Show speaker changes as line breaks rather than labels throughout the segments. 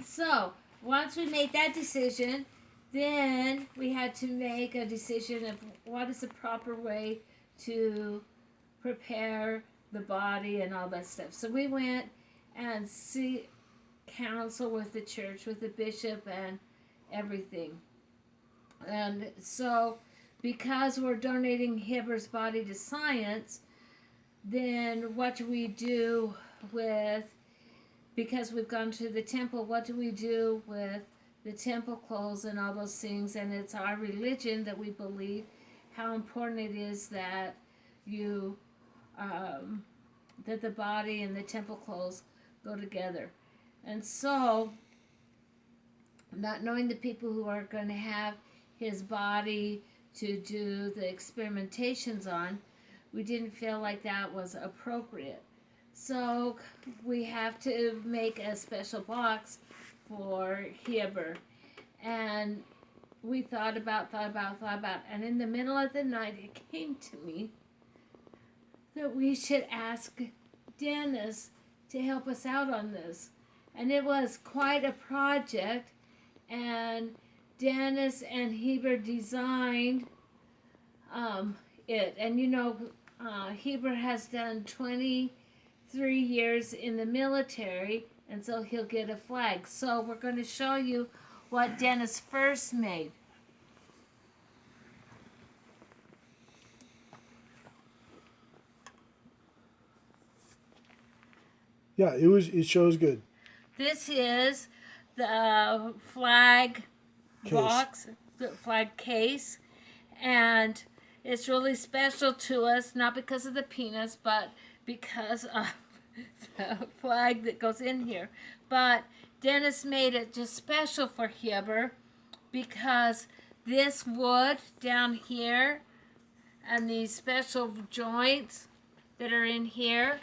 So once we made that decision, then we had to make a decision of what is the proper way to prepare the body and all that stuff. So we went and see counsel with the church, with the bishop and everything. And so because we're donating Heber's body to science, then what do we do with, because we've gone to the temple, what do we do with the temple clothes and all those things? And it's our religion that we believe how important it is that you that the body and the temple clothes go together. And so, not knowing the people who are going to have his body to do the experimentations on, we didn't feel like that was appropriate. So we have to make a special box for Heber. And we thought about, and in the middle of the night it came to me that we should ask Dennis to help us out on this. And it was quite a project, and Dennis and Heber designed it. And Heber has done 23 years in the military, and so he'll get a flag. So we're going to show you what Dennis first made.
Yeah, it shows good.
This is the flag
Case.
box, the flag case, and it's really special to us, not because of the peanuts, but because of the flag that goes in here. But Dennis made it just special for Heber because this wood down here and these special joints that are in here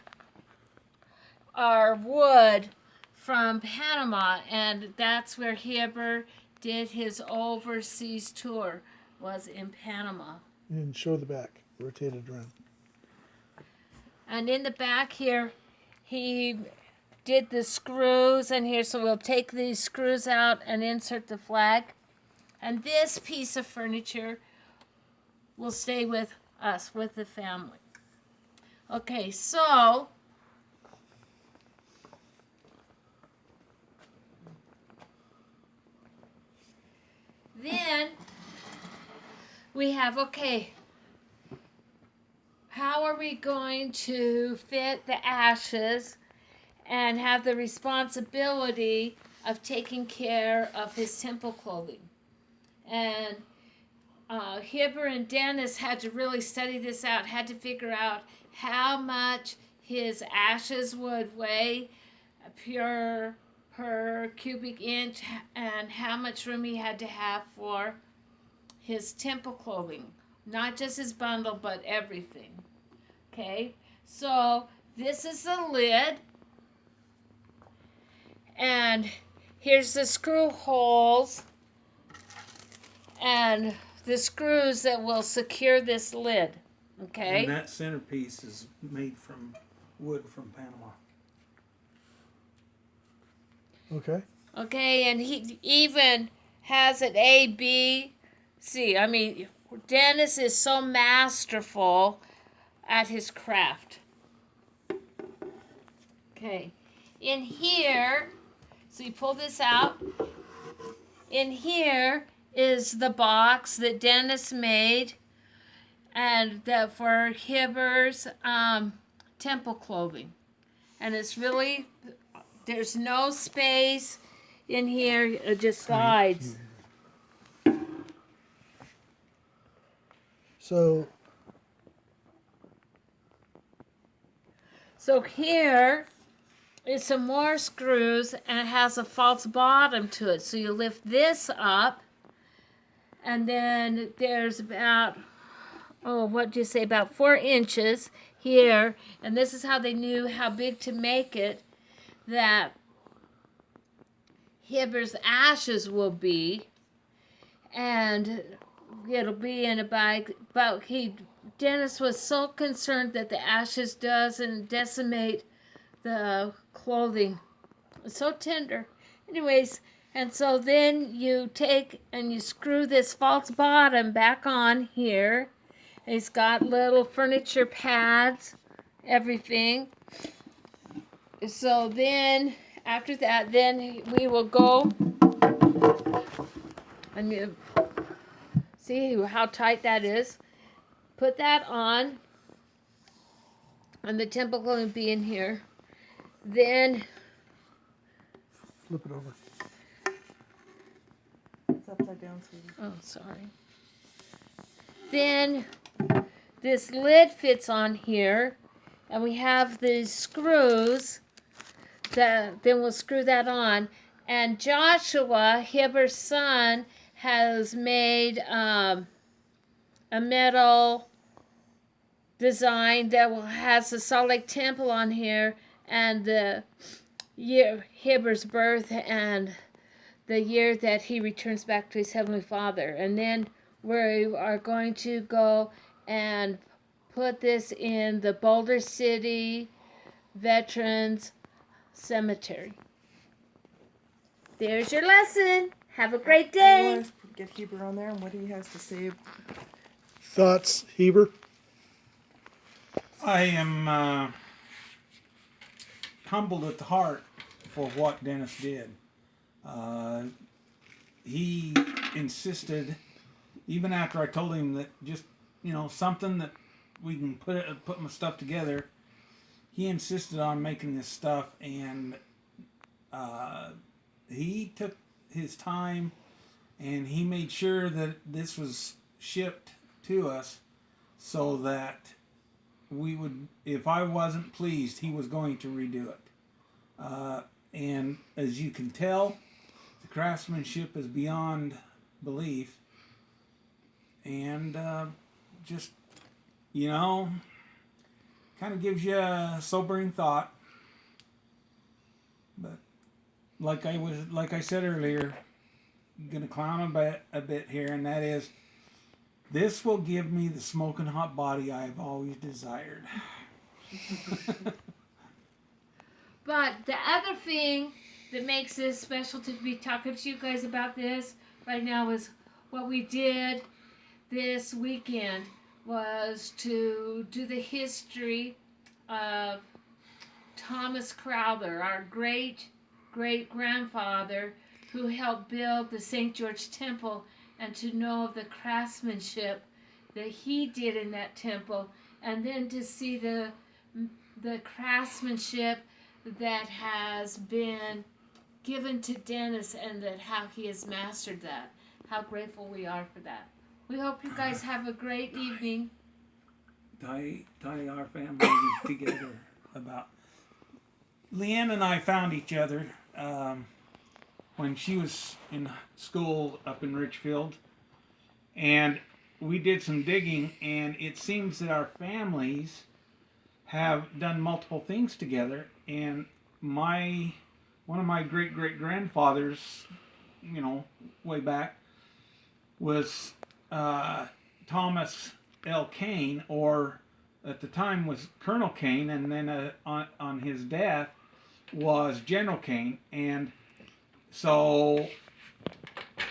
are wood from Panama, and that's where Heber did his overseas tour, was in Panama.
And show the back, rotated around.
And in the back here, he did the screws in here, so we'll take these screws out and insert the flag. And this piece of furniture will stay with us, with the family. Okay, so then we have, okay, how are we going to fit the ashes and have the responsibility of taking care of his temple clothing? And Heber and Dennis had to really study this out, had to figure out how much his ashes would weigh per cubic inch and how much room he had to have for his temple clothing. Not just his bundle, but everything. Okay, so this is the lid. And here's the screw holes and the screws that will secure this lid. Okay.
And that centerpiece is made from wood from Panama.
Okay.
Okay, and he even has it A, B, C. I mean, Dennis is so masterful at his craft. Okay, in here, so you pull this out. In here is the box that Dennis made, and that for Heber's temple clothing. And it's really, there's no space in here, it just slides. So here is some more screws, and it has a false bottom to it. So you lift this up, and then there's about, about 4 inches here. And this is how they knew how big to make it, that Heber's ashes will be. And it'll be in about Dennis was so concerned that the ashes doesn't decimate the clothing. It's so tender. Anyways, and so then you take and you screw this false bottom back on here. It's got little furniture pads, everything. So then, after that, then we will go and you see how tight that is. Put that on, and the temple going to be in here. Then
Flip it over.
It's upside down, sweetie.
oh, sorry. Then this lid fits on here, and we have these screws that then we'll screw that on. And Joshua, Heber's son, has made a metal design that has the Salt Lake Temple on here and the year Heber's birth and the year that he returns back to his Heavenly Father. And then we are going to go and put this in the Boulder City Veterans Cemetery. There's your lesson. Have a great
I
day.
want to get Heber on there and what he has to say.
Thoughts, Heber?
I am humbled at the heart for what Dennis did. He insisted, even after I told him that just, something that we can put my stuff together, he insisted on making this stuff, and he took his time and he made sure that this was shipped to us so that we would, if I wasn't pleased, he was going to redo it. And as you can tell, the craftsmanship is beyond belief. And just, kind of gives you a sobering thought. But like I said earlier, I'm gonna clown a bit here, and that is, this will give me the smoking hot body I've always desired.
But the other thing that makes this special to be talking to you guys about this right now is what we did this weekend was to do the history of Thomas Crowther, our great grandfather who helped build the St. George Temple, and to know of the craftsmanship that he did in that temple, and then to see the craftsmanship that has been given to Dennis and that how he has mastered that. How grateful we are for that. We hope you guys have a great evening.
Tie our family together about. Leanne and I found each other when she was in school up in Richfield, and we did some digging, and it seems that our families have done multiple things together. And one of my great grandfathers, way back, was Thomas L. Kane, or at the time was Colonel Kane, and then on his death was General Kane. And so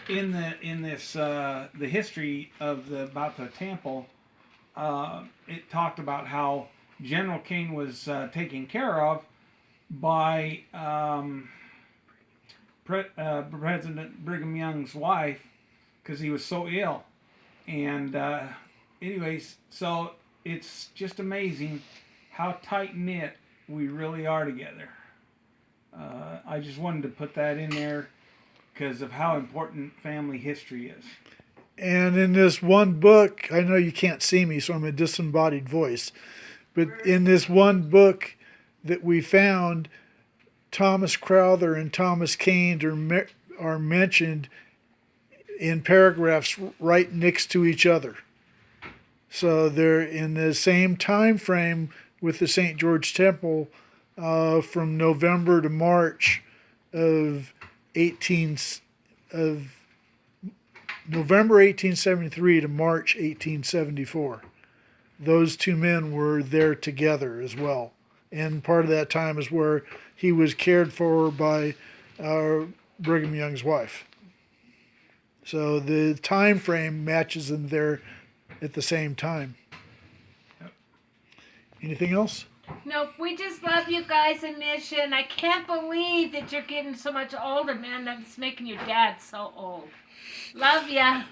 in this the history of about the temple, it talked about how General Kane was taken care of by President Brigham Young's wife because he was so ill. And anyways, so it's just amazing how tight knit we really are together. I just wanted to put that in there because of how important family history is.
And in this one book, I know you can't see me, so I'm a disembodied voice, but in this one book that we found, Thomas Crowther and Thomas Kane are mentioned in paragraphs right next to each other. So they're in the same time frame with the St. George Temple, from November to March of November 1873 to March 1874. Those two men were there together as well. And part of that time is where he was cared for by Brigham Young's wife. So the time frame matches in there at the same time.
Yep.
Anything else?
Nope, we just love you guys and miss you, and I can't believe that you're getting so much older, man. That's making your dad so old. Love ya.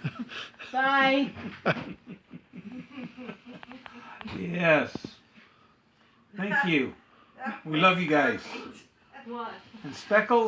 Bye.
Yes. Thank you. We love you guys.
What?
And Speckles.